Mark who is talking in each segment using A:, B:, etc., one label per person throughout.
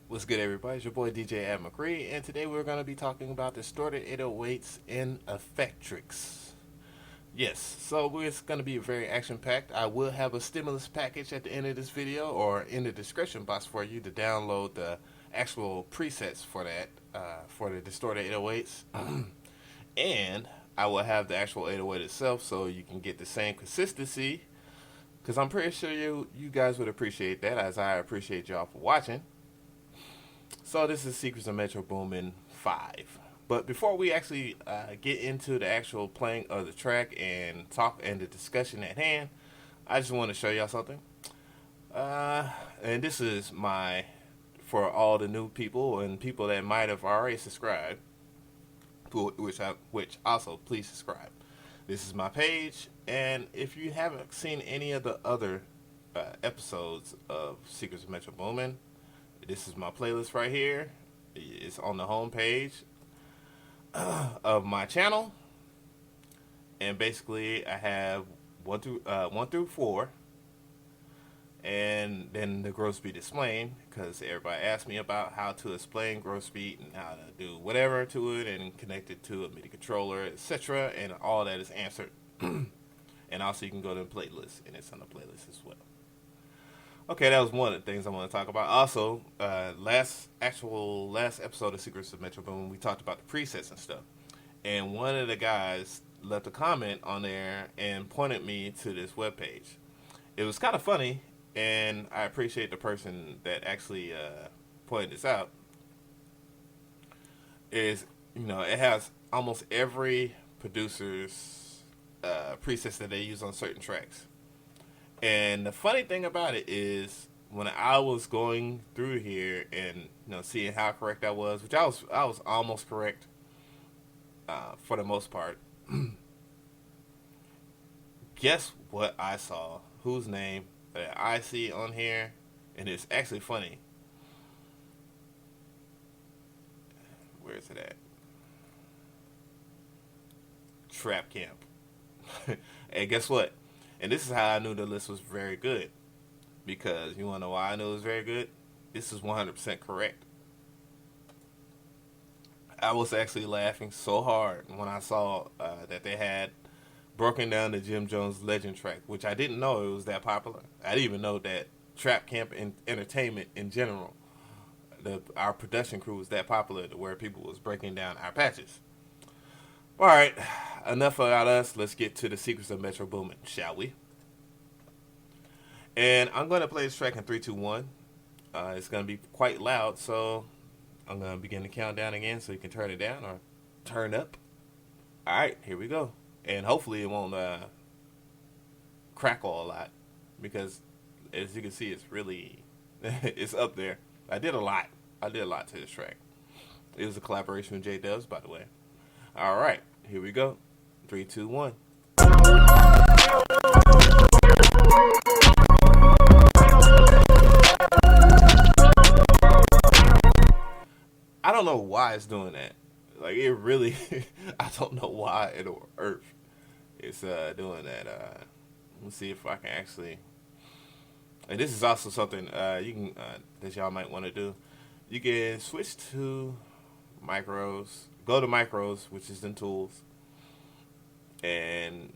A: What's good, everybody? It's your boy DJ Ad McCree, and today we're going to be talking about distorted 808s in Effectrix. Yes, so it's going to be very action-packed. I will have a stimulus package at the end of this video or in the description box for you to download the actual presets for that, for the distorted 808s. And I will have the actual 808 itself so you can get the same consistency, because I'm pretty sure you guys would appreciate that, as I appreciate y'all for watching. So this is Secrets of Metro Boomin 5. But before we actually get into the actual playing of the track and talk and the discussion at hand, I just want to show y'all something. And this is for all the new people and people that might have already subscribed, which also please subscribe. This is my page, and if you haven't seen any of the other episodes of Secrets of Metro Boomin, this is my playlist right here. It's on the home page of my channel, and basically I have 1 through 4, and then the growth speed explained, because everybody asked me about how to explain growth speed and how to do whatever to it and connect it to a MIDI controller, etc., and all that is answered. And also you can go to the playlist, and it's on the playlist as well. Okay, that was one of the things I want to talk about. Also, last episode of Secrets of Metro Boomin, we talked about the presets and stuff. And one of the guys left a comment on there and pointed me to this webpage. It was kind of funny, and I appreciate the person that actually pointed this out. It has almost every producer's presets that they use on certain tracks. And the funny thing about it is, when I was going through here and seeing how correct I was, which I was almost correct for the most part. Guess what I saw? Whose name that I see on here? And it's actually funny. Where is it at? Trap Camp. And guess what? And this is how I knew the list was very good. Because you want to know why I knew it was very good? This is 100% correct. I was actually laughing so hard when I saw that they had broken down the Jim Jones Legend track, which I didn't know it was that popular. I didn't even know that Trap Camp Entertainment in general, our production crew was that popular to where people was breaking down our patches. Alright, enough about us. Let's get to the Secrets of Metro Boomin, shall we? And I'm going to play this track in 3, 2, 1. It's going to be quite loud, so I'm going to begin the countdown again so you can turn it down or turn up. Alright, here we go. And hopefully it won't crackle a lot, because as you can see, it's really, it's up there. I did a lot to this track. It was a collaboration with J-Dubs, by the way. Alright, here we go. 3, 2, 1. I don't know why it's doing that. Like, it really, I don't know why it'll earth. It's doing that. Let's see if I can actually, and this is also something you can that y'all might want to do. You can switch to micros. Go to micros, which is in tools, and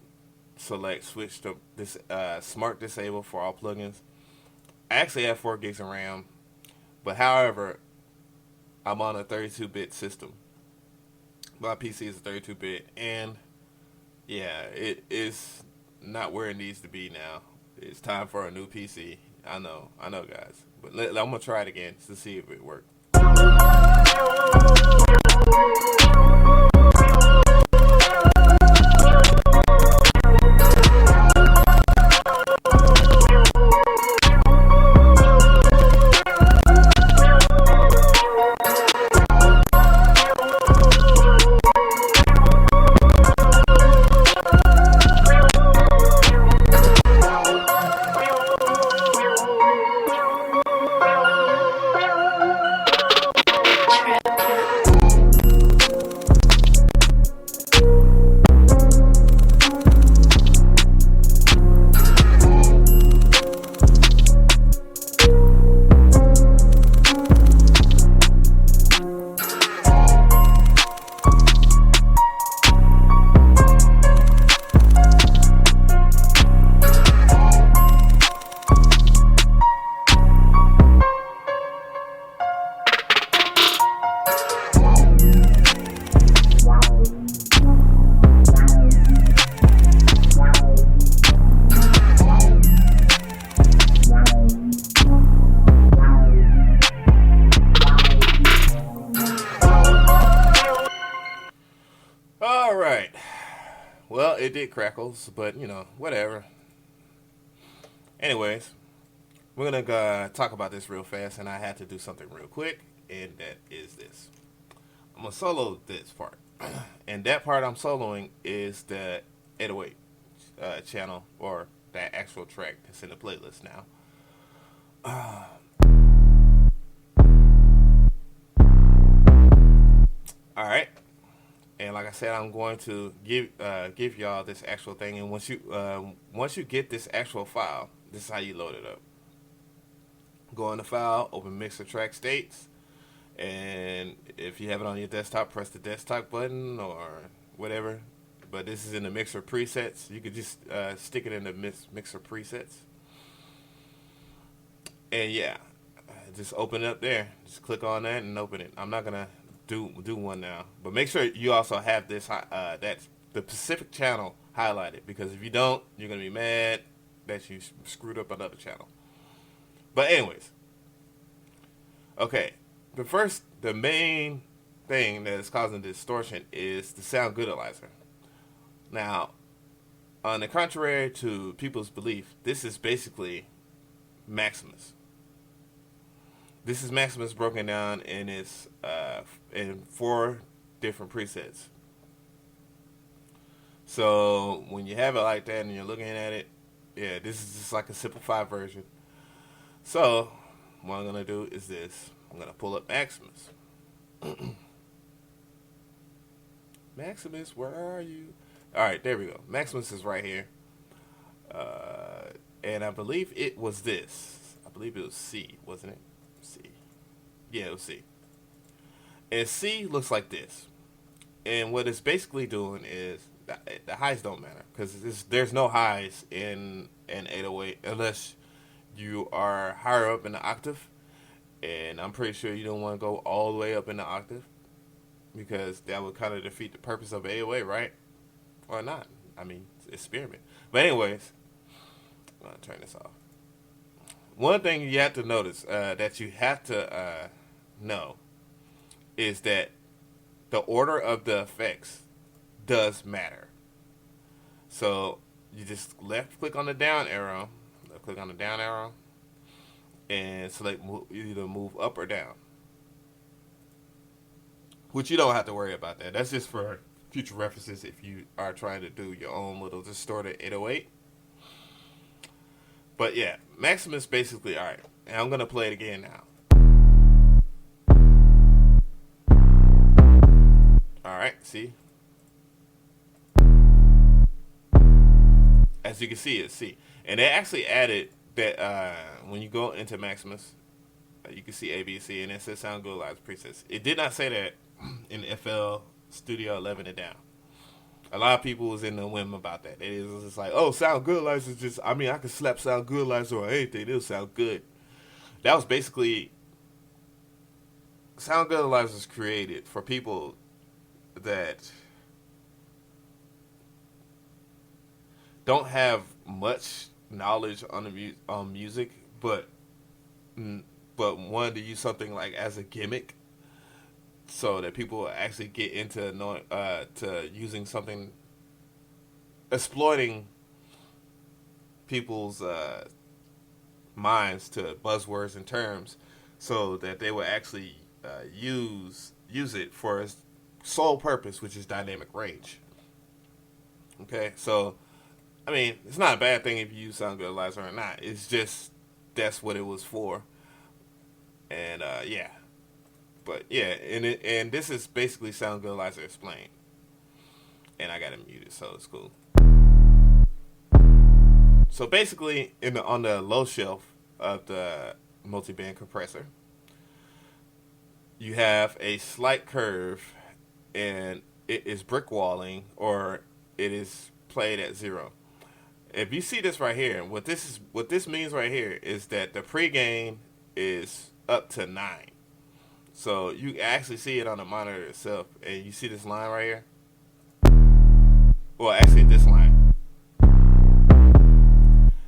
A: select switch to this smart disable for all plugins. I actually have 4 gigs of RAM, but however, I'm on a 32-bit system. My PC is a 32-bit, and yeah, it is not where it needs to be now. It's time for a new PC. I know, guys. But I'm gonna try it again to see if it works. Well, it did crackles, but whatever. Anyways, we're gonna talk about this real fast, and I had to do something real quick, and that is this. I'm gonna solo this part, and that part I'm soloing is the 808 channel, or that actual track that's in the playlist now. All right, and like I said, I'm going to give y'all this actual thing, and once you get this actual file, this is how you load it up. Go in the file, open mixer track states, and if you have it on your desktop, press the desktop button or whatever. But this is in the mixer presets. You could just stick it in the mixer presets, and yeah, just open it up there. Just click on that and open it. I'm not gonna do one now, but make sure you also have this that's the Pacific channel highlighted, because if you don't, you're gonna be mad that you screwed up another channel. But anyways, okay, the main thing that is causing distortion is the sound goodalizer. Now, on the contrary to people's belief, this is basically Maximus. This is Maximus broken down in its in 4 different presets. So when you have it like that and you're looking at it, yeah, this is just like a simplified version. So what I'm gonna do is this. I'm gonna pull up Maximus. Maximus, where are you? All right, there we go. Maximus is right here, and I believe it was this. I believe it was C, wasn't it? C. Yeah, it was C. And C looks like this. And what it's basically doing is the highs don't matter, because there's no highs in an 808 unless you are higher up in the octave. And I'm pretty sure you don't want to go all the way up in the octave, because that would kind of defeat the purpose of 808, right? Or not. I mean, it's experiment. But anyways, I'm going to turn this off. One thing you have to notice, that you have to know, is that the order of the effects does matter. So you just left click on the down arrow, and select either move up or down. Which you don't have to worry about that. That's just for future references if you are trying to do your own little distorted 808. But yeah, Maximus basically, alright. And I'm going to play it again now. Alright, see? As you can see, it's C. And they actually added that when you go into Maximus, you can see A, B, C, and it says Sound Good Live presets. It did not say that in FL Studio 11 and down. A lot of people was in the whim about that. It was just like, oh, Sound Good Live is just, I mean, I could slap Sound Good Live or anything. It'll sound good. That was basically, Sound Good Live was created for people that don't have much knowledge on music, but wanted to use something like as a gimmick, so that people will actually get into to using something, exploiting people's minds to buzzwords and terms, so that they will actually use it for its sole purpose, which is dynamic range. Okay, so I mean, it's not a bad thing if you use Sound Good Live or not. It's just that's what it was for. And yeah, but yeah, and this is basically Sound Good Live explained. And I got it muted, so it's cool. So basically, on the low shelf of the multi-band compressor, you have a slight curve, and it is brick walling, or it is played at 0. If you see this right here, what this means right here is that the pre-gain is up to 9. So you actually see it on the monitor itself, and you see this line right here. Well, actually, this line.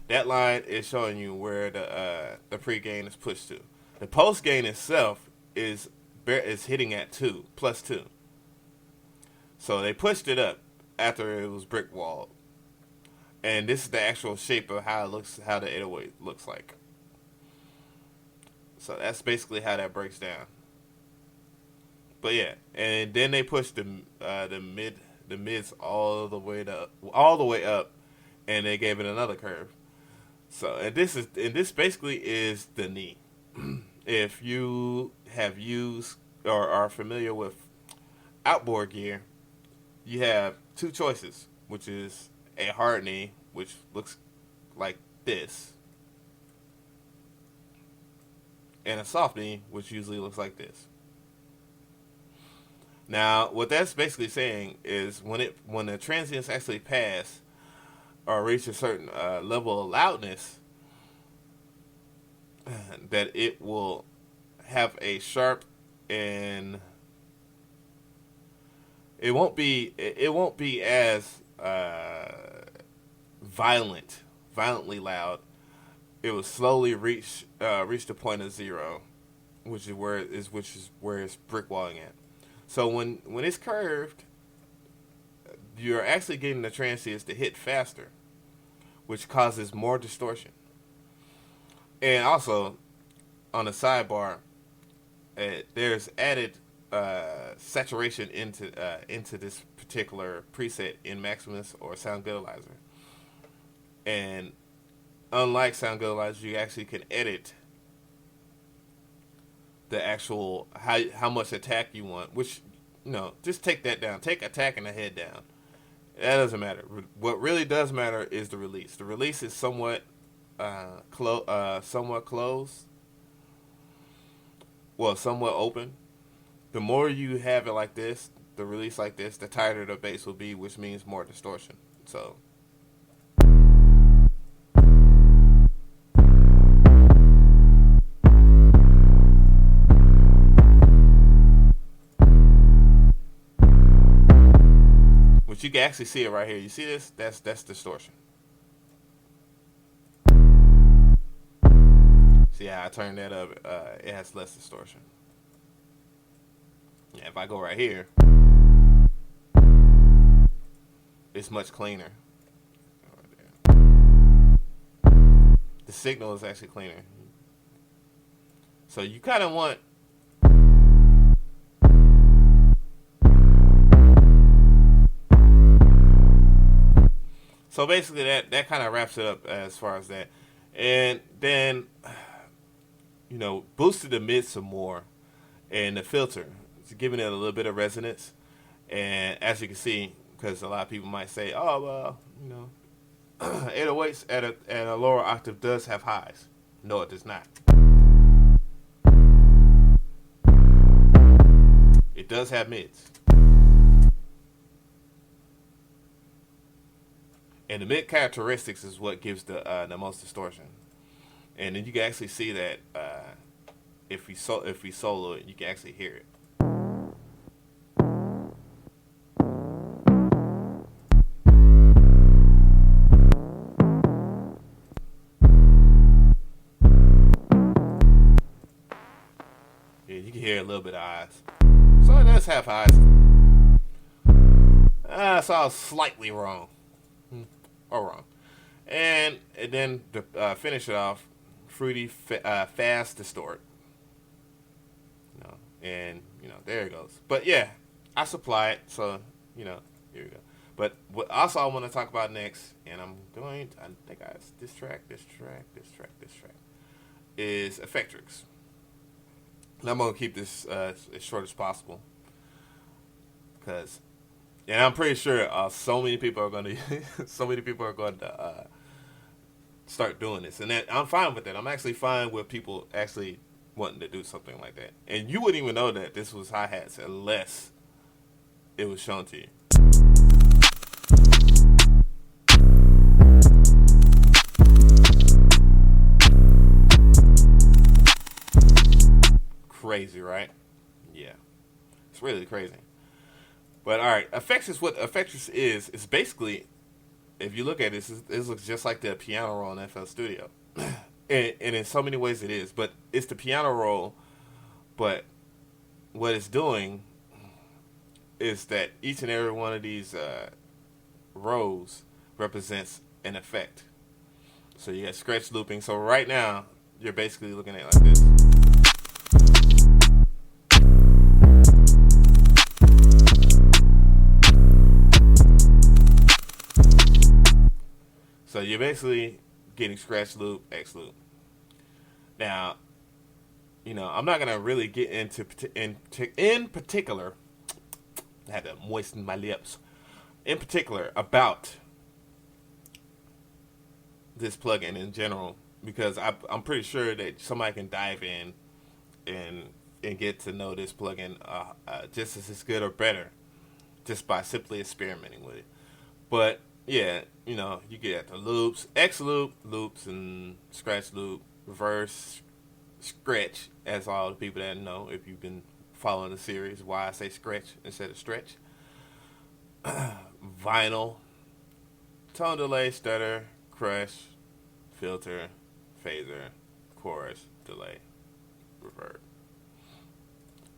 A: That line is showing you where the pre-gain is pushed to. The post-gain itself is hitting at 2, +2. So they pushed it up after it was brick walled. And this is the actual shape of how it looks, how the 808 looks like. So that's basically how that breaks down. But yeah, and then they pushed the mids all the way up, and they gave it another curve. So and this basically is the knee. If you have used or are familiar with outboard gear, you have two choices, which is a hard knee, which looks like this, and a soft knee, which usually looks like this. Now, what that's basically saying is when the transients actually pass or reach a certain level of loudness, that it will have a sharp, and it won't be as violently loud. It will slowly reach the point of zero, which is where it's brick walling at. So when it's curved, you're actually getting the transients to hit faster, which causes more distortion. And also, on the sidebar, there's added saturation into this particular preset in Maximus or Sound Goodalizer. And unlike Sound Goodalizer, you actually can edit the actual how much attack you want. Which, just take that down. Take attack and the head down. That doesn't matter. What really does matter is the release. The release is somewhat somewhat closed. Well, somewhat open. The more you have it like this, the release like this, the tighter the bass will be, which means more distortion. So, which you can actually see it right here. You see this? That's distortion. See how I turned that up? It has less distortion. Yeah, if I go right here, it's much cleaner. The signal is actually cleaner. So you kind of want so basically that kind of wraps it up as far as that. And then boosted the mid some more, and the filter, it's giving it a little bit of resonance. And as you can see, because a lot of people might say, oh well, 808s at a lower octave does have highs. No, it does not. It does have mids, and the mid characteristics is what gives the most distortion. And then you can actually see that if we solo it, you can actually hear it. Yeah, you can hear a little bit of highs. So it does have highs. So I was slightly wrong. Or wrong. And then to finish it off, fruity, fast distort. And there it goes. But yeah, I supply it, so here we go. But what also I want to talk about next, and I think this track is Effectrix. And I'm gonna keep this as short as possible, and I'm pretty sure so many people are going to start doing this, and I'm fine with that. I'm actually fine with people actually wanting to do something like that. And you wouldn't even know that this was hi-hats unless it was shown to you. Crazy, right? Yeah. It's really crazy. But alright, Effectrix is. It's basically, if you look at this looks just like the piano roll in FL Studio. And in so many ways it is, but it's the piano roll. But what it's doing is that each and every one of these rows represents an effect. So you got scratch looping. So right now, you're basically looking at it like this. So you're basically getting scratch loop, X loop. Now, I'm not gonna really get into in particular. I had to moisten my lips. In particular, about this plugin in general, because I'm pretty sure that somebody can dive in and get to know this plugin just as good or better just by simply experimenting with it. But yeah, you get the loops, X loop, loops, and scratch loop, reverse, stretch, as all the people that know if you've been following the series, why I say scratch instead of stretch. Vinyl, tone delay, stutter, crush, filter, phaser, chorus, delay, reverb.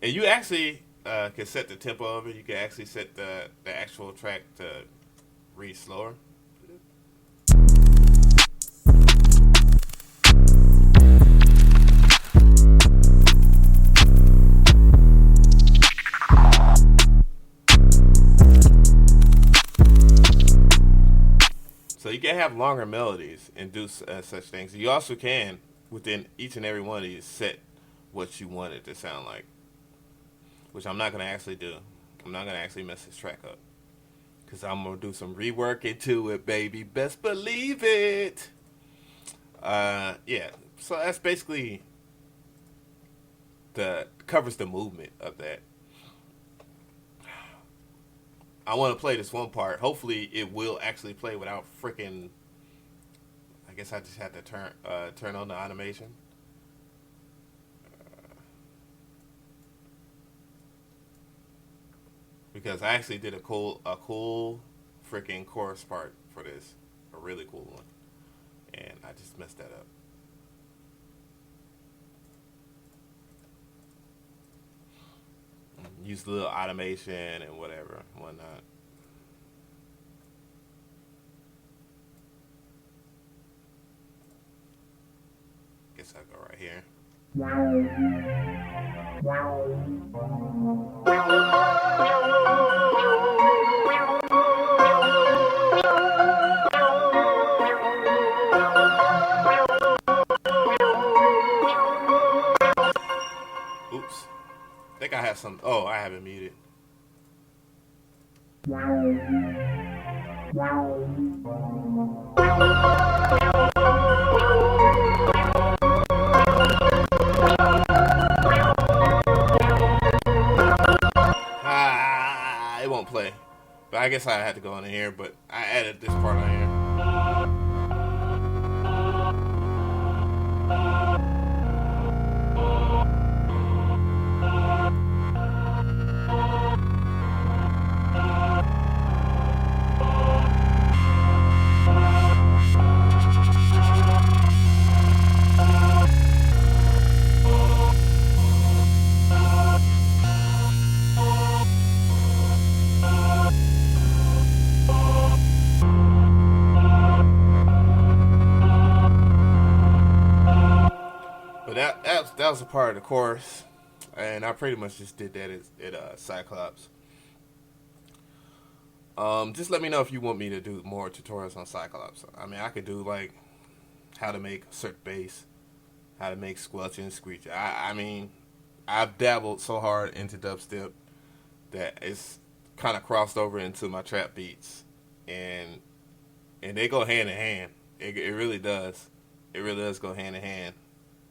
A: And you actually can set the tempo of it. You can actually set the actual track to read slower. So you can have longer melodies and do such things. You also can, within each and every one of these, set what you want it to sound like, which I'm not going to actually do. I'm not going to actually mess this track up, because I'm going to do some rework into it, baby. Best believe it. Yeah, so that's basically covers the movement of that. I want to play this one part. Hopefully, it will actually play without freaking. I guess I just had to turn on the automation. Because I actually did a cool freaking chorus part for this, a really cool one, and I just messed that up. Use a little automation and whatever, whatnot. Guess I'll go right here. Oops. I think I have some. Oh, I have it muted. It won't play. But I guess I had to go in here, but I added this part on here. But that was a part of the chorus, and I pretty much just did that at Cyclops. Just let me know if you want me to do more tutorials on Cyclops. I mean, I could do like how to make circ bass, how to make squelch and screech. I mean, I've dabbled so hard into dubstep that it's kind of crossed over into my trap beats, and they go hand in hand. It really does. It really does go hand in hand.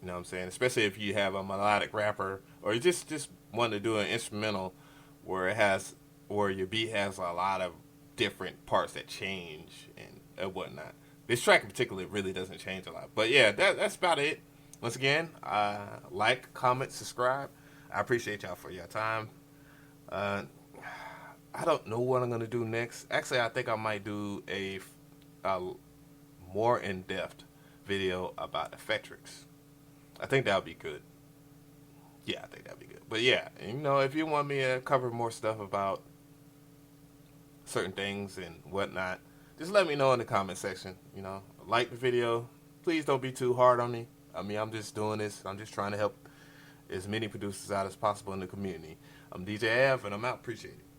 A: You know what I'm saying? Especially if you have a melodic rapper, or you just want to do an instrumental where your beat has a lot of different parts that change and whatnot. This track in particular really doesn't change a lot. But yeah, that's about it. Once again, like, comment, subscribe. I appreciate y'all for your time. I don't know what I'm gonna do next. Actually, I think I might do a more in-depth video about Effectrix. I think that would be good. Yeah, I think that would be good. But yeah, if you want me to cover more stuff about certain things and whatnot, just let me know in the comment section. Like the video. Please don't be too hard on me. I mean, I'm just doing this. I'm just trying to help as many producers out as possible in the community. I'm DJ Av, and I'm out. Appreciate it.